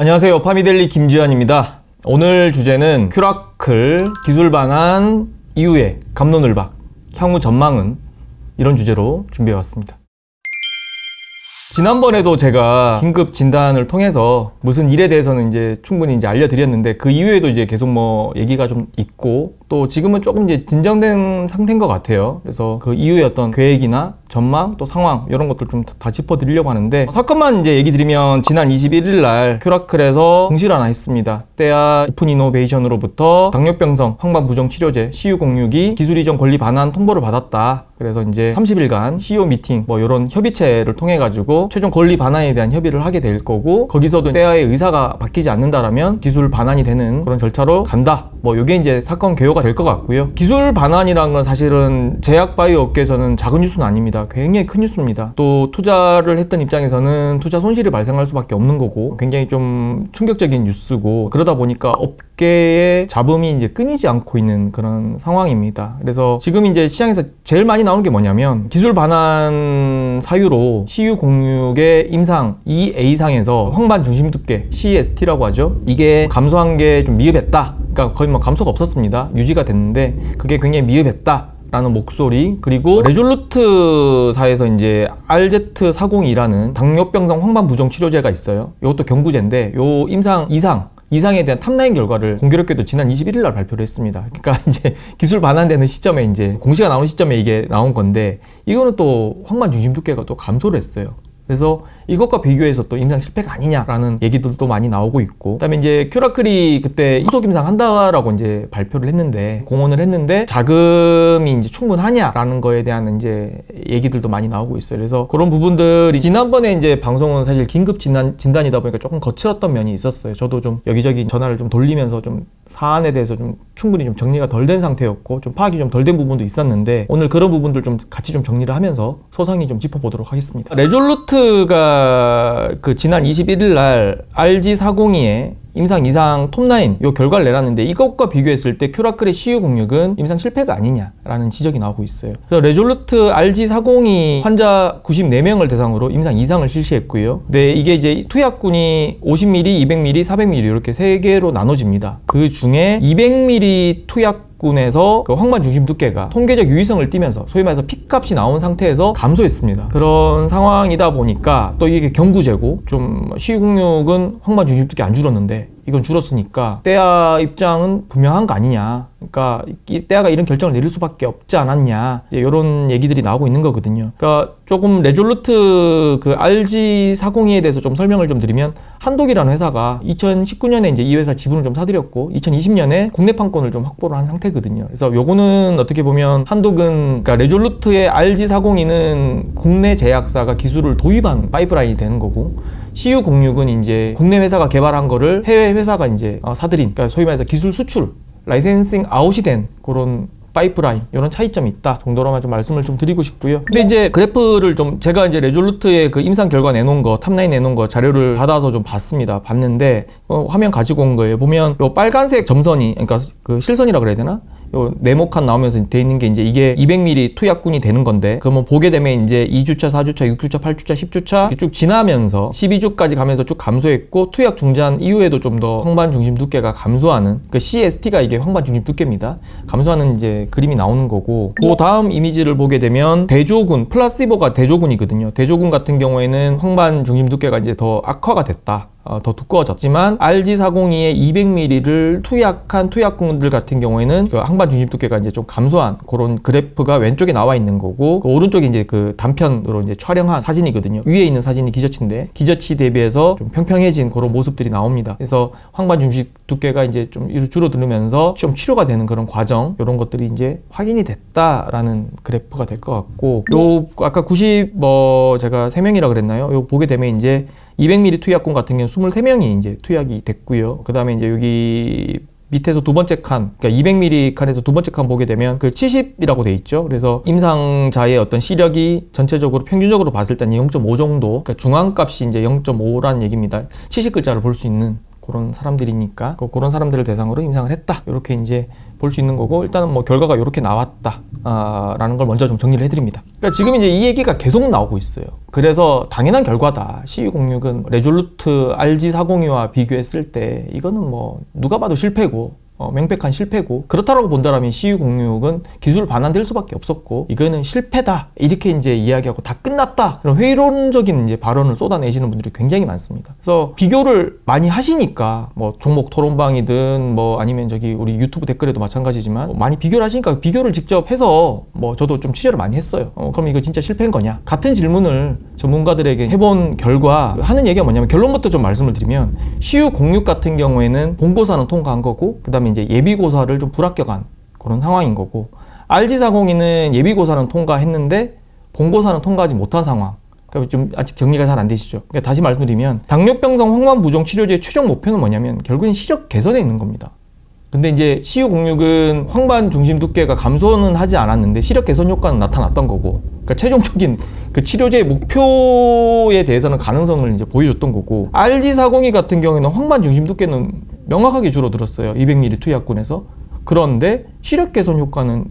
안녕하세요. 파미델리 김주현입니다. 오늘 주제는 큐라클 기술 반환 이후에 갑론을박, 향후 전망은 이런 주제로 준비해 왔습니다. 지난번에도 제가 긴급 진단을 통해서 무슨 일에 대해서는 이제 충분히 알려드렸는데 그 이후에도 이제 계속 얘기가 좀 있고 또 지금은 조금 이제 진정된 상태인 것 같아요. 그래서 그 이후에 어떤 계획이나 전망 또 상황 이런 것들 좀 다 짚어드리려고 하는데 사건만 이제 얘기 드리면 지난 21일 날 큐라클에서 공시를 하나 했습니다. 떼아 오픈 이노베이션으로부터 당뇨병성 황반부종 치료제 CU062 기술 이전 권리 반환 통보를 받았다. 그래서 이제 30일간 CEO 미팅 이런 협의체를 통해 가지고 최종 권리 반환에 대한 협의를 하게 될 거고 거기서도 떼아의 의사가 바뀌지 않는다라면 기술 반환이 되는 그런 절차로 간다. 요게 이제 사건 개요가 될 것 같고요. 기술 반환이란 건 사실은 제약 바이오 업계에서는 작은 뉴스는 아닙니다. 굉장히 큰 뉴스입니다. 또 투자를 했던 입장에서는 투자 손실이 발생할 수밖에 없는 거고 굉장히 좀 충격적인 뉴스고 그러다 보니까 업계의 잡음이 이제 끊이지 않고 있는 그런 상황입니다. 그래서 지금 이제 시장에서 제일 많이 나오는 게 뭐냐면 기술 반환 사유로 CU06의 임상 2A상에서 황반 중심 두께 CST라고 하죠. 이게 감소한 게 좀 미흡했다. 그러니까 거의 감소가 없었습니다. 유지가 됐는데 그게 굉장히 미흡했다. 라는 목소리, 그리고 레졸루트사에서 이제 RZ402라는 당뇨병성 황반부종 치료제가 있어요. 이것도 경구제인데 요 임상 이상에 대한 탑라인 결과를 공교롭게도 지난 21일 날 발표를 했습니다. 그러니까 이제 기술 반환되는 시점에 이제 공시가 나오는 시점에 이게 나온 건데 이거는 또 황반 중심 두께가 또 감소를 했어요. 그래서 이것과 비교해서 또 임상 실패가 아니냐라는 얘기들도 많이 나오고 있고 그다음에 이제 큐라클이 그때 후속 임상 한다라고 이제 발표를 했는데 공언을 했는데 자금이 이제 충분하냐라는 거에 대한 이제 얘기들도 많이 나오고 있어요. 그래서 그런 부분들이 지난번에 이제 방송은 사실 긴급 진단이다 보니까 조금 거칠었던 면이 있었어요. 저도 좀 여기저기 전화를 좀 돌리면서 좀 사안에 대해서 좀 충분히 좀 정리가 덜 된 상태였고 좀 파악이 좀 덜 된 부분도 있었는데 오늘 그런 부분들 좀 같이 좀 정리를 하면서 소상히 좀 짚어보도록 하겠습니다. 레졸루트가 그 지난 21일 날 RG402의 임상 2상 톱9 요 결과를 내놨는데 이것과 비교했을 때 큐라클의 CU06은 임상 실패가 아니냐라는 지적이 나오고 있어요. 그래서 레졸루트 RG402 환자 94명을 대상으로 임상 2상을 실시했고요. 네, 이게 이제 투약군이 50ml, 200ml, 400ml 이렇게 3개로 나눠집니다. 그 중에 200ml 투약군에서 그 황반 중심 두께가 통계적 유의성을 띠면서 소위 말해서 P값이 나온 상태에서 감소했습니다. 그런 상황이다 보니까 또 이게 경구제고 좀 CU06은 황반 중심 두께 안 줄었는데 이건 줄었으니까 떼아 입장은 분명한 거 아니냐. 그러니까 떼아가 이런 결정을 내릴 수밖에 없지 않았냐. 이런 얘기들이 나오고 있는 거거든요. 그러니까 조금 레졸루트 그 RG402에 대해서 좀 설명을 좀 드리면 한독이라는 회사가 2019년에 이제 이 회사 지분을 좀 사들였고 2020년에 국내 판권을 좀 확보를 한 상태거든요. 그래서 요거는 어떻게 보면 한독은 그러니까 레졸루트의 RG402는 국내 제약사가 기술을 도입한 파이프라인이 되는 거고 CU06은 이제 국내 회사가 개발한 거를 해외 회사가 이제 사들인, 그러니까 소위 말해서 기술 수출, 라이센싱 아웃이 된 그런 파이프라인, 이런 차이점이 있다 정도로만 좀 말씀을 좀 드리고 싶고요. 근데 이제 그래프를 좀 제가 이제 레졸루트의 그 임상 결과 내놓은 거, 탑라인 내놓은 거 자료를 받아서 좀 봤는데 화면 가지고 온 거예요. 보면 요 빨간색 점선이, 그러니까 그 실선이라 그래야 되나? 요 네모칸 나오면서 돼 있는 게 이제 이게 200ml 투약군이 되는 건데 그러면 보게 되면 이제 2주차, 4주차, 6주차, 8주차, 10주차 이렇게 쭉 지나면서 12주까지 가면서 쭉 감소했고 투약 중단 이후에도 좀 더 황반 중심 두께가 감소하는 그 CST가 이게 황반 중심 두께입니다. 감소하는 이제 그림이 나오는 거고 그 다음 이미지를 보게 되면 대조군, 플라시보가 대조군이거든요. 대조군 같은 경우에는 황반 중심 두께가 이제 더 악화가 됐다. 더 두꺼워졌지만 RG402의 200ml를 투약한 투약군들 같은 경우에는 그 황반 중심 두께가 이제 좀 감소한 그런 그래프가 왼쪽에 나와 있는 거고 그 오른쪽에 이제 그 단편으로 이제 촬영한 사진이거든요. 위에 있는 사진이 기저치인데 기저치 대비해서 좀 평평해진 그런 모습들이 나옵니다. 그래서 황반 중심 두께가 이제 좀 줄어들면서 좀 치료가 되는 그런 과정 이런 것들이 이제 확인이 됐다라는 그래프가 될 것 같고 요 아까 90 제가 3명이라 그랬나요? 요 보게 되면 이제 200ml 투약군 같은 경우는 23명이 이제 투약이 됐고요. 그 다음에 이제 여기 밑에서 두 번째 칸, 그러니까 200ml 칸에서 두 번째 칸 보게 되면 그 70이라고 돼 있죠. 그래서 임상자의 어떤 시력이 전체적으로 평균적으로 봤을 때는 0.5 정도, 그러니까 중앙값이 이제 0.5라는 얘기입니다. 70글자를 볼 수 있는 그런 사람들이니까 그런 사람들을 대상으로 임상을 했다. 이렇게 이제 볼 수 있는 거고, 일단은 뭐 결과가 이렇게 나왔다 라는 걸 먼저 좀 정리를 해드립니다. 그러니까 지금 이제 이 얘기가 계속 나오고 있어요. 그래서 당연한 결과다. CU06은 레졸루트 RG402와 비교했을 때 이거는 뭐 누가 봐도 실패고, 명백한 실패고, 그렇다라고 본다라면 CU06은 기술 반환될 수밖에 없었고, 이거는 실패다 이렇게 이제 이야기하고 다 끝났다, 그런 회의론적인 이제 발언을 쏟아내시는 분들이 굉장히 많습니다. 그래서 비교를 많이 하시니까, 뭐 종목 토론방이든 뭐 아니면 저기 우리 유튜브 댓글에도 마찬가지지만 많이 비교를 하시니까 비교를 직접 해서 뭐 저도 좀 취재를 많이 했어요. 그럼 이거 진짜 실패인 거냐, 같은 질문을 전문가들에게 해본 결과 하는 얘기가 뭐냐면, 결론부터 좀 말씀을 드리면 CU06 같은 경우에는 본고사는 통과한 거고, 그 다음에 이제 예비고사를 좀 불합격한 그런 상황인 거고, RG402는 예비고사는 통과했는데 본고사는 통과하지 못한 상황. 그러니까 좀 아직 정리가 잘 안 되시죠. 그러니까 다시 말씀드리면, 당뇨병성 황반부종 치료제의 최종 목표는 뭐냐면 결국엔 시력 개선에 있는 겁니다. 근데 이제 CU06은 황반 중심 두께가 감소는 하지 않았는데 시력 개선 효과는 나타났던 거고, 그러니까 최종적인 그 치료제의 목표에 대해서는 가능성을 이제 보여줬던 거고, RG402 같은 경우에는 황반 중심 두께는 명확하게 줄어들었어요. 200ml 투약군에서. 그런데 시력 개선 효과는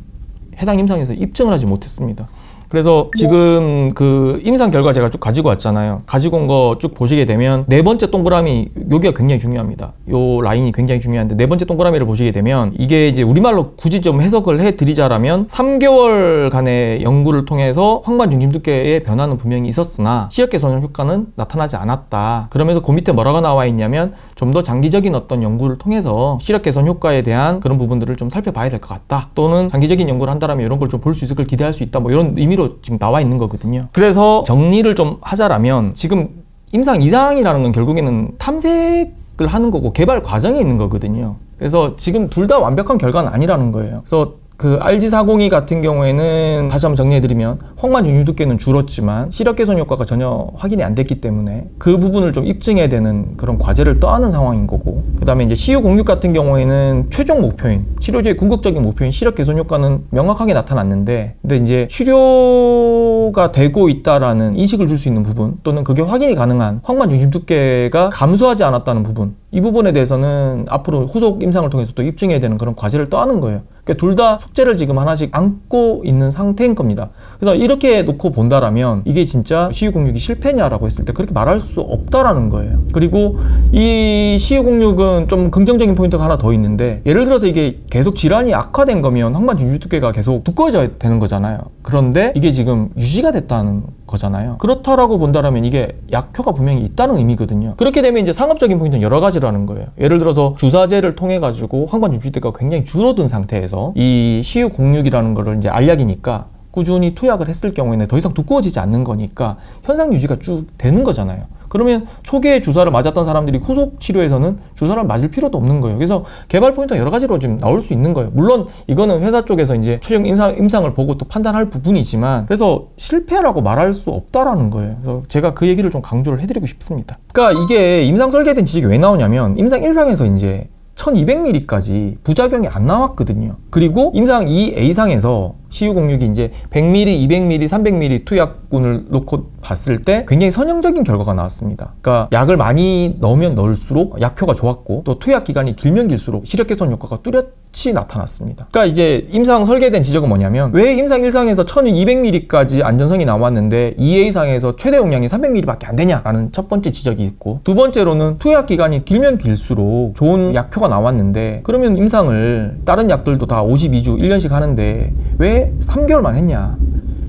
해당 임상에서 입증을 하지 못했습니다. 그래서 지금 그 임상 결과 제가 쭉 가지고 왔잖아요. 가지고 온 거 쭉 보시게 되면 네 번째 동그라미, 여기가 굉장히 중요합니다. 요 라인이 굉장히 중요한데, 네 번째 동그라미를 보시게 되면 이게 이제 우리말로 굳이 좀 해석을 해드리자라면 3개월간의 연구를 통해서 황반 중심 두께의 변화는 분명히 있었으나 시력 개선 효과는 나타나지 않았다. 그러면서 그 밑에 뭐라고 나와 있냐면, 좀 더 장기적인 어떤 연구를 통해서 시력 개선 효과에 대한 그런 부분들을 좀 살펴봐야 될 것 같다, 또는 장기적인 연구를 한다면 이런 걸 좀 볼 수 있을 걸 기대할 수 있다, 뭐 이런 의미로 지금 나와 있는 거거든요. 그래서 정리를 좀 하자라면, 지금 임상 이상이라는 건 결국에는 탐색을 하는 거고 개발 과정에 있는 거거든요. 그래서 지금 둘 다 완벽한 결과는 아니라는 거예요. 그래서 그 RG402 같은 경우에는 다시 한번 정리해드리면 황반 중심 두께는 줄었지만 시력 개선 효과가 전혀 확인이 안 됐기 때문에 그 부분을 좀 입증해야 되는 그런 과제를 떠안은 상황인 거고, 그 다음에 이제 CU06 같은 경우에는 최종 목표인, 치료제의 궁극적인 목표인 시력 개선 효과는 명확하게 나타났는데, 근데 이제 치료가 되고 있다라는 인식을 줄 수 있는 부분, 또는 그게 확인이 가능한 황반 중심 두께가 감소하지 않았다는 부분, 이 부분에 대해서는 앞으로 후속 임상을 통해서 또 입증해야 되는 그런 과제를 떠안은 거예요. 그러니까 둘 다 숙제를 지금 하나씩 안고 있는 상태인 겁니다. 그래서 이렇게 놓고 본다라면 이게 진짜 CU06이 실패냐라고 했을 때 그렇게 말할 수 없다라는 거예요. 그리고 이 CU06은 좀 긍정적인 포인트가 하나 더 있는데, 예를 들어서 이게 계속 질환이 악화된 거면 황반 중심 두께가 계속 두꺼워져야 되는 거잖아요. 그런데 이게 지금 유지가 됐다는 거잖아요. 그렇다라고 본다라면 이게 약효가 분명히 있다는 의미거든요. 그렇게 되면 이제 상업적인 포인트는 여러 가지라는 거예요. 예를 들어서 주사제를 통해 가지고 황반 중심 두께가 굉장히 줄어든 상태에서 이 CU06이라는 거를 이제 알약이니까 꾸준히 투약을 했을 경우에는 더 이상 두꺼워지지 않는 거니까 현상 유지가 쭉 되는 거잖아요. 그러면 초기에 주사를 맞았던 사람들이 후속 치료에서는 주사를 맞을 필요도 없는 거예요. 그래서 개발 포인트가 여러 가지로 지금 나올 수 있는 거예요. 물론 이거는 회사 쪽에서 이제 최종 임상을 보고 또 판단할 부분이지만, 그래서 실패라고 말할 수 없다라는 거예요. 그래서 제가 그 얘기를 좀 강조를 해드리고 싶습니다. 그러니까 이게 임상 설계된 지적이 왜 나오냐면, 임상 1상에서 이제 1200ml까지 부작용이 안 나왔거든요. 그리고 임상 2A상에서 CU06이 이제 100ml, 200ml, 300ml 투약군을 놓고 봤을 때 굉장히 선형적인 결과가 나왔습니다. 그러니까 약을 많이 넣으면 넣을수록 약효가 좋았고, 또 투약 기간이 길면 길수록 시력 개선 효과가 뚜렷이 나타났습니다. 그러니까 이제 임상 설계된 지적은 뭐냐면, 왜 임상 1상에서 1200ml까지 안전성이 나왔는데 2A상에서 최대 용량이 300ml밖에 안 되냐라는 첫 번째 지적이 있고, 두 번째로는 투약 기간이 길면 길수록 좋은 약효가 나왔는데, 그러면 임상을 다른 약들도 다 52주 1년씩 하는데 왜 3개월만 했냐,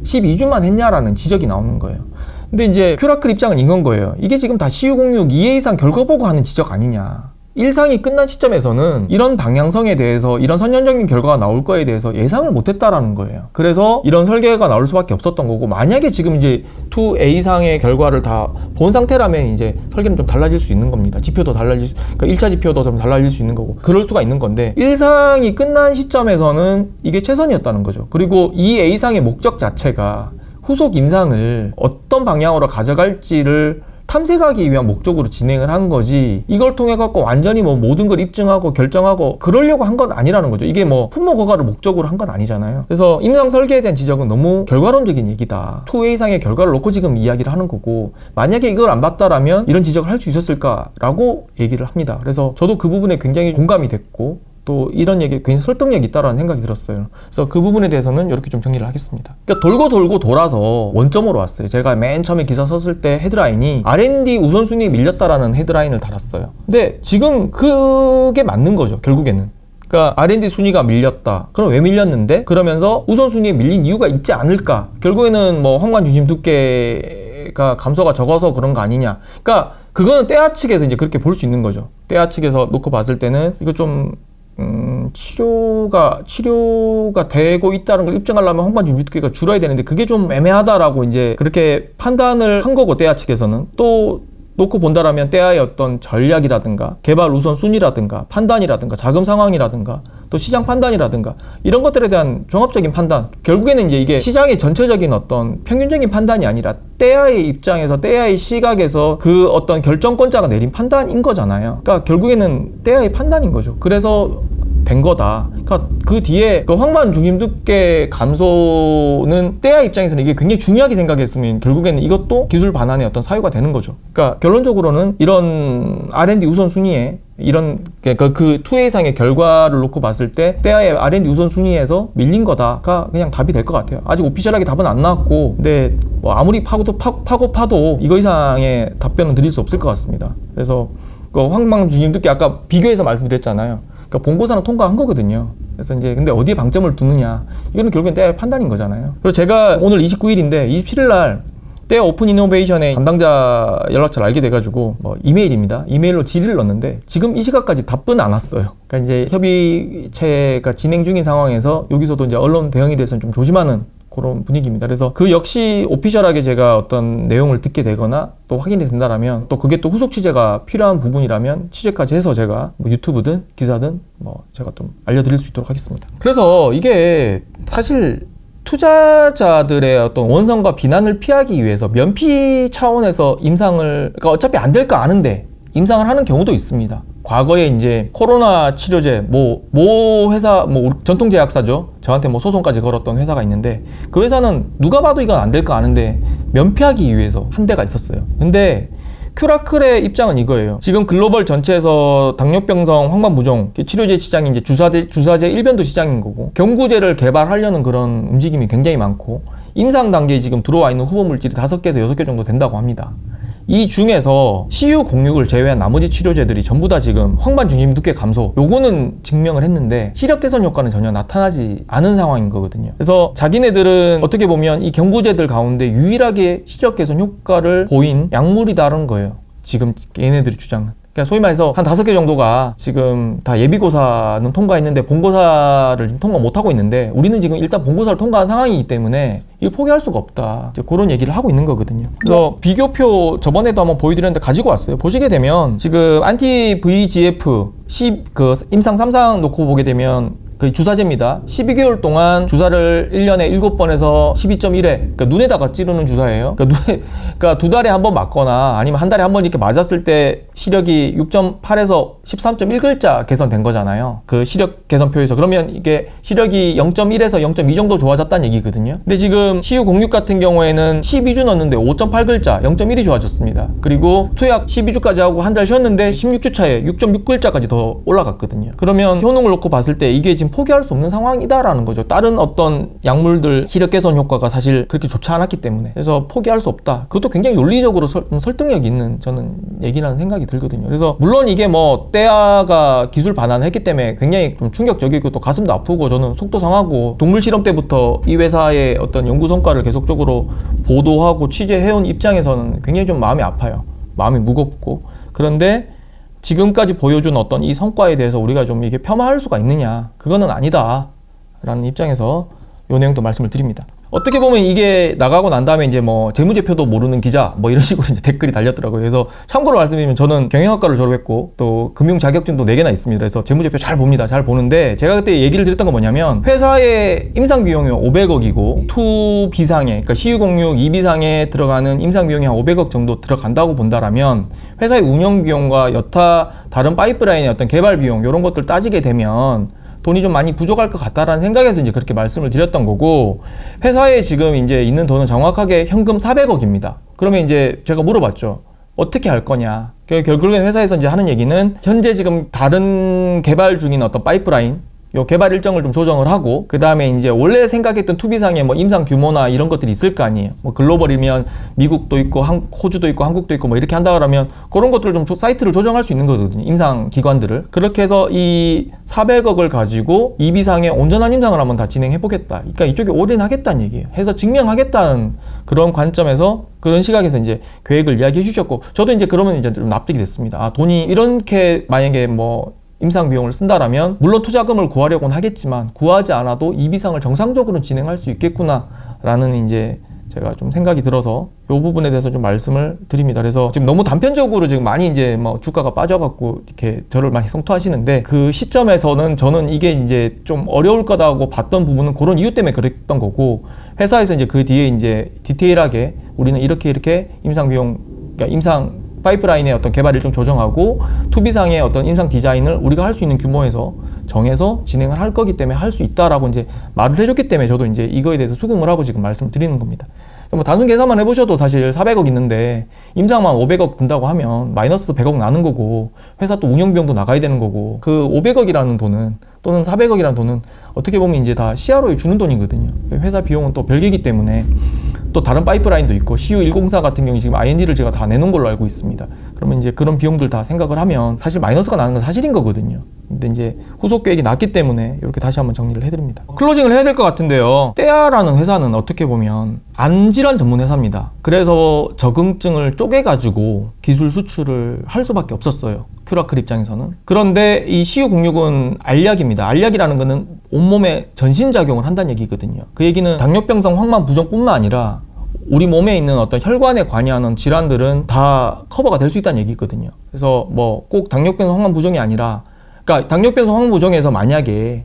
12주만 했냐라는 지적이 나오는 거예요. 근데 이제 큐라클 입장은 이건 거예요. 이게 지금 다 CU06 2회 이상 결과 보고 하는 지적 아니냐. 1상이 끝난 시점에서는 이런 방향성에 대해서, 이런 선천적인 결과가 나올 거에 대해서 예상을 못했다라는 거예요. 그래서 이런 설계가 나올 수밖에 없었던 거고, 만약에 지금 이제 2A상의 결과를 다 본 상태라면 이제 설계는 좀 달라질 수 있는 겁니다. 지표도 달라질 수, 그러니까 1차 지표도 좀 달라질 수 있는 거고, 그럴 수가 있는 건데, 1상이 끝난 시점에서는 이게 최선이었다는 거죠. 그리고 2A상의 목적 자체가 후속 임상을 어떤 방향으로 가져갈지를 탐색하기 위한 목적으로 진행을 한 거지, 이걸 통해 갖고 완전히 뭐 모든 걸 입증하고 결정하고 그러려고 한 건 아니라는 거죠. 이게 뭐 품목 허가를 목적으로 한 건 아니잖아요. 그래서 임상 설계에 대한 지적은 너무 결과론적인 얘기다. 2회 이상의 결과를 놓고 지금 이야기를 하는 거고, 만약에 이걸 안 봤다라면 이런 지적을 할 수 있었을까라고 얘기를 합니다. 그래서 저도 그 부분에 굉장히 공감이 됐고, 또 이런 얘기에 굉장히 설득력이 있다라는 생각이 들었어요. 그래서 그 부분에 대해서는 이렇게 좀 정리를 하겠습니다. 그러니까 돌고 돌고 돌아서 원점으로 왔어요. 제가 맨 처음에 기사 썼을 때 헤드라인이 R&D 우선순위에 밀렸다라는 헤드라인을 달았어요. 근데 지금 그게 맞는 거죠, 결국에는. 그러니까 R&D 순위가 밀렸다. 그럼 왜 밀렸는데? 그러면서 우선순위에 밀린 이유가 있지 않을까? 결국에는 뭐 황관 중심 두께가 감소가 적어서 그런 거 아니냐. 그러니까 그거는 떼아 측에서 이제 그렇게 볼 수 있는 거죠. 떼아 측에서 놓고 봤을 때는 이거 좀 치료가 되고 있다는 걸 입증하려면 황관 중심 두께가 줄어야 되는데 그게 좀 애매하다라고 이제 그렇게 판단을 한 거고, 떼아 측에서는. 또 놓고 본다라면 떼아의 어떤 전략이라든가 개발 우선 순위라든가 판단이라든가 자금 상황이라든가 또 시장 판단이라든가 이런 것들에 대한 종합적인 판단, 결국에는 이제 이게 시장의 전체적인 어떤 평균적인 판단이 아니라 떼아의 입장에서, 떼아의 시각에서 그 어떤 결정권자가 내린 판단인 거잖아요. 그러니까 결국에는 떼아의 판단인 거죠. 그래서 된 거다. 그러니까 그 뒤에 그 황반 중심 두께 감소는 떼아 입장에서는 이게 굉장히 중요하게 생각했으면 결국에는 이것도 기술 반환의 어떤 사유가 되는 거죠. 그러니까 결론적으로는 이런 R&D 우선순위에 이런 그 투 이상의 결과를 놓고 봤을 때 떼아의 R&D 우선순위에서 밀린 거다가 그냥 답이 될 것 같아요. 아직 오피셜하게 답은 안 나왔고, 근데 뭐 아무리 파도 이거 이상의 답변은 드릴 수 없을 것 같습니다. 그래서 그 황반 중심 두께 아까 비교해서 말씀드렸잖아요. 그러니까 본고사는 통과한 거거든요. 그래서 이제 근데 어디에 방점을 두느냐, 이거는 결국엔 떼아의 판단인 거잖아요. 그리고 제가 오늘 29일인데 27일 날 떼아 오픈 이노베이션의 담당자 연락처를 알게 돼가지고 이메일입니다. 이메일로 질의를 넣었는데 지금 이 시각까지 답은 안 왔어요. 그러니까 이제 협의체가 진행 중인 상황에서 여기서도 이제 언론 대응에 대해서는 좀 조심하는 그런 분위기입니다. 그래서 그 역시 오피셜하게 제가 어떤 내용을 듣게 되거나 또 확인이 된다라면, 또 그게 또 후속 취재가 필요한 부분이라면 취재까지 해서 제가 뭐 유튜브든 기사든 제가 좀 알려드릴 수 있도록 하겠습니다. 그래서 이게 사실 투자자들의 어떤 원성과 비난을 피하기 위해서 면피 차원에서 임상을, 그러니까 어차피 안 될 거 아는데 임상을 하는 경우도 있습니다. 과거에 이제 코로나 치료제 모 회사, 전통제약사죠. 저한테 소송까지 걸었던 회사가 있는데 그 회사는 누가 봐도 이건 안 될 거 아는데 면피하기 위해서 한 대가 있었어요. 근데 큐라클의 입장은 이거예요. 지금 글로벌 전체에서 당뇨병성 황반부종 치료제 시장이 이제 주사제 일변도 시장인 거고, 경구제를 개발하려는 그런 움직임이 굉장히 많고, 임상 단계에 지금 들어와 있는 후보 물질이 5개에서 6개 정도 된다고 합니다. 이 중에서 CU06을 제외한 나머지 치료제들이 전부 다 지금 황반 중심 두께 감소, 요거는 증명을 했는데 시력 개선 효과는 전혀 나타나지 않은 상황인 거거든요. 그래서 자기네들은 어떻게 보면 이 경구제들 가운데 유일하게 시력 개선 효과를 보인 약물이다라는 거예요. 지금 얘네들이 주장은. 그러니까 소위 말해서 한 5개 정도가 지금 다 예비고사는 통과했는데 본고사를 지금 통과 못하고 있는데, 우리는 지금 일단 본고사를 통과한 상황이기 때문에 이거 포기할 수가 없다, 이제 그런 얘기를 하고 있는 거거든요. 그래서 비교표 저번에도 한번 보여드렸는데 가지고 왔어요. 보시게 되면 지금 안티 VEGF 그 임상 3상 놓고 보게 되면 그 주사제입니다. 12개월 동안 주사를 1년에 7번에서 12.1회, 그러니까 눈에다가 찌르는 주사예요. 그러니까 2달에 한 번 맞거나 아니면 한 달에 한 번 이렇게 맞았을 때 시력이 6.8에서 13.1글자 개선된 거잖아요. 그 시력 개선표에서. 그러면 이게 시력이 0.1에서 0.2 정도 좋아졌다는 얘기거든요. 근데 지금 CU06 같은 경우에는 12주 넣었는데 5.8글자, 0.1이 좋아졌습니다. 그리고 투약 12주까지 하고 한 달 쉬었는데 16주 차에 6.6글자까지 더 올라갔거든요. 그러면 효능을 놓고 봤을 때 이게 지금 포기할 수 없는 상황이다라는 거죠. 다른 어떤 약물들 시력 개선 효과가 사실 그렇게 좋지 않았기 때문에. 그래서 포기할 수 없다. 그것도 굉장히 논리적으로 설득력 있는 저는 얘기라는 생각이 들거든요. 그래서 물론 이게 떼아가 기술 반환을 했기 때문에 굉장히 좀 충격적이고 또 가슴도 아프고, 저는 속도 상하고, 동물 실험 때부터 이 회사의 어떤 연구 성과를 계속적으로 보도하고 취재해온 입장에서는 굉장히 좀 마음이 아파요. 마음이 무겁고. 그런데 지금까지 보여준 어떤 이 성과에 대해서 우리가 좀 이게 폄하할 수가 있느냐, 그거는 아니다 라는 입장에서 이 내용도 말씀을 드립니다. 어떻게 보면 이게 나가고 난 다음에 이제 재무제표도 모르는 기자 이런 식으로 이제 댓글이 달렸더라고요. 그래서 참고로 말씀드리면 저는 경영학과를 졸업했고 또 금융 자격증도 4개나 있습니다. 그래서 재무제표 잘 봅니다. 잘 보는데 제가 그때 얘기를 드렸던 건 뭐냐면, 회사의 임상 비용이 500억이고 2B상에, 그러니까 CU06 2B상에 들어가는 임상 비용이 한 500억 정도 들어간다고 본다라면, 회사의 운영 비용과 여타 다른 파이프라인의 어떤 개발 비용 이런 것들 따지게 되면 돈이 좀 많이 부족할 것 같다라는 생각에서 이제 그렇게 말씀을 드렸던 거고, 회사에 지금 이제 있는 돈은 정확하게 현금 400억입니다. 그러면 이제 제가 물어봤죠. 어떻게 할 거냐. 결국엔 회사에서 이제 하는 얘기는 현재 지금 다른 개발 중인 어떤 파이프라인, 요 개발 일정을 좀 조정을 하고, 그 다음에 이제 원래 생각했던 투비상의 뭐 임상 규모나 이런 것들이 있을 거 아니에요. 뭐 글로벌이면 미국도 있고 호주도 있고 한국도 있고 뭐 이렇게 한다 그러면 그런 것들을 좀 사이트를 조정할 수 있는 거거든요. 임상 기관들을. 그렇게 해서 이 400억을 가지고 이비상의 온전한 임상을 한번 다 진행해 보겠다. 그러니까 이쪽에 올인하겠다는 얘기예요. 해서 증명하겠다는 그런 관점에서, 그런 시각에서 이제 계획을 이야기해 주셨고, 저도 이제 그러면 이제 좀 납득이 됐습니다. 아, 돈이 이렇게 만약에 뭐 임상 비용을 쓴다라면 물론 투자금을 구하려고는 하겠지만 구하지 않아도 이비상을 정상적으로 진행할 수 있겠구나라는 이제 제가 좀 생각이 들어서 이 부분에 대해서 좀 말씀을 드립니다. 그래서 지금 너무 단편적으로 지금 많이 이제 뭐 주가가 빠져갖고 이렇게 저를 많이 성토하시는데, 그 시점에서는 저는 이게 이제 좀 어려울 거다고 봤던 부분은 그런 이유 때문에 그랬던 거고, 회사에서 이제 그 뒤에 이제 디테일하게 우리는 이렇게 임상 비용, 그러니까 임상 파이프라인의 어떤 개발 일정 조정하고 투비상의 어떤 임상 디자인을 우리가 할 수 있는 규모에서 정해서 진행을 할 거기 때문에 할 수 있다라고 이제 말을 해줬기 때문에 저도 이제 이거에 대해서 수긍을 하고 지금 말씀을 드리는 겁니다. 뭐 단순 계산만 해보셔도 사실 400억 있는데 임상만 500억 든다고 하면 마이너스 100억 나는 거고, 회사 또 운영비용도 나가야 되는 거고, 그 500억이라는 돈은 또는 400억이라는 돈은 어떻게 보면 이제 다 CRO에 주는 돈이거든요. 회사 비용은 또 별개이기 때문에 또 다른 파이프라인도 있고, CU104 같은 경우 지금 IND를 제가 다 내놓은 걸로 알고 있습니다. 그러면 이제 그런 비용들 다 생각을 하면 사실 마이너스가 나는 건 사실인 거거든요. 근데 이제 후속 계획이 났기 때문에 이렇게 다시 한번 정리를 해드립니다. 클로징을 해야 될 것 같은데요. 떼아라는 회사는 어떻게 보면 안질환 전문 회사입니다. 그래서 적응증을 쪼개가지고 기술 수출을 할 수밖에 없었어요. 큐라클 입장에서는. 그런데 이 CU06은 알약입니다. 알약이라는 거는 온몸에 전신작용을 한다는 얘기거든요. 그 얘기는 당뇨병성 황만 부종뿐만 아니라 우리 몸에 있는 어떤 혈관에 관여하는 질환들은 다 커버가 될 수 있다는 얘기거든요. 그래서 뭐 꼭 당뇨병성 황만 부종이 아니라, 그러니까 당뇨병성 황만 부종에서 만약에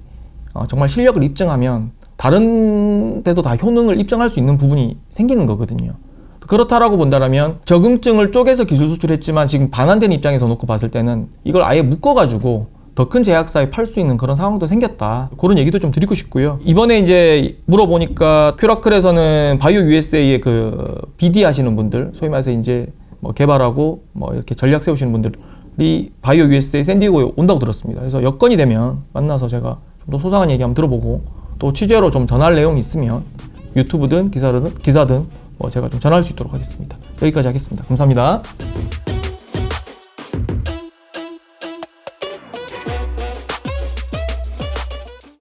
정말 실력을 입증하면 다른 데도 다 효능을 입증할 수 있는 부분이 생기는 거거든요. 그렇다라고 본다면 적응증을 쪼개서 기술 수출했지만 지금 반환된 입장에서 놓고 봤을 때는 이걸 아예 묶어가지고 더 큰 제약사에 팔 수 있는 그런 상황도 생겼다. 그런 얘기도 좀 드리고 싶고요. 이번에 이제 물어보니까 큐라클에서는 바이오 USA의 그 BD 하시는 분들, 소위 말해서 이제 뭐 개발하고 뭐 이렇게 전략 세우시는 분들이 바이오 USA 샌디에고에 온다고 들었습니다. 그래서 여건이 되면 만나서 제가 좀 더 소상한 얘기 한번 들어보고, 또 취재로 좀 전할 내용이 있으면 유튜브든 기사든 뭐 제가 좀 전할 수 있도록 하겠습니다. 여기까지 하겠습니다. 감사합니다.